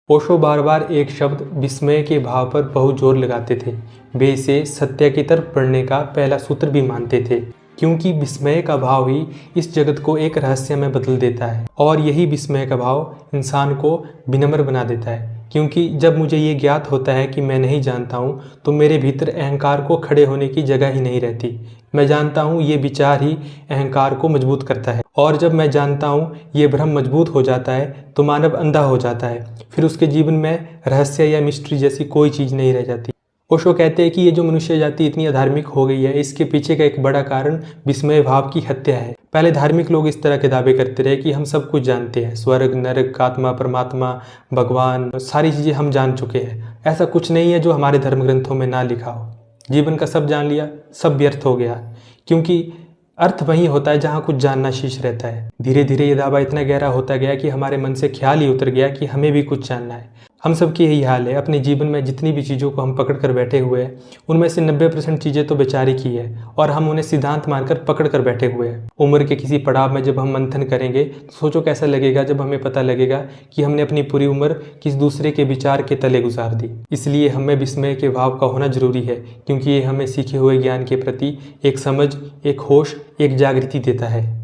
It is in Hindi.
ओशो बार बार एक शब्द विस्मय के भाव पर बहुत जोर लगाते थे। वे इसे सत्य की तरफ बढ़ने का पहला सूत्र भी मानते थे, क्योंकि विस्मय का भाव ही इस जगत को एक रहस्य में बदल देता है और यही विस्मय का भाव इंसान को विनम्र बना देता है। क्योंकि जब मुझे ये ज्ञात होता है कि मैं नहीं जानता हूँ, तो मेरे भीतर अहंकार को खड़े होने की जगह ही नहीं रहती। मैं जानता हूँ ये विचार ही अहंकार को मजबूत करता है, और जब मैं जानता हूँ ये भ्रम मजबूत हो जाता है तो मानव अंधा हो जाता है। फिर उसके जीवन में रहस्य या मिस्ट्री जैसी कोई चीज़ नहीं रह जाती। ओशो कहते हैं कि ये जो मनुष्य जाति इतनी अधार्मिक हो गई है, इसके पीछे का एक बड़ा कारण विस्मय भाव की हत्या है। पहले धार्मिक लोग इस तरह के दावे करते रहे कि हम सब कुछ जानते हैं, स्वर्ग, नरक, आत्मा, परमात्मा, भगवान, सारी चीज़ें हम जान चुके हैं। ऐसा कुछ नहीं है जो हमारे धर्म ग्रंथों में ना लिखा हो। जीवन का सब जान लिया, सब व्यर्थ हो गया, क्योंकि अर्थ वही होता है जहाँ कुछ जानना शेष रहता है। धीरे धीरे ये दावा इतना गहरा होता गया कि हमारे मन से ख्याल ही उतर गया कि हमें भी कुछ जानना है। हम सबकी यही हाल है। अपने जीवन में जितनी भी चीज़ों को हम पकड़ कर बैठे हुए हैं, उनमें से 90% चीज़ें तो वैचारिक ही है और हम उन्हें सिद्धांत मानकर पकड़ कर बैठे हुए हैं। उम्र के किसी पड़ाव में जब हम मंथन करेंगे तो सोचो कैसा लगेगा जब हमें पता लगेगा कि हमने अपनी पूरी उम्र किसी दूसरे के विचार के तले गुजार दी। इसलिए हमें विस्मय के भाव का होना जरूरी है, क्योंकि ये हमें सीखे हुए ज्ञान के प्रति एक समझ, एक होश, एक जागृति देता है।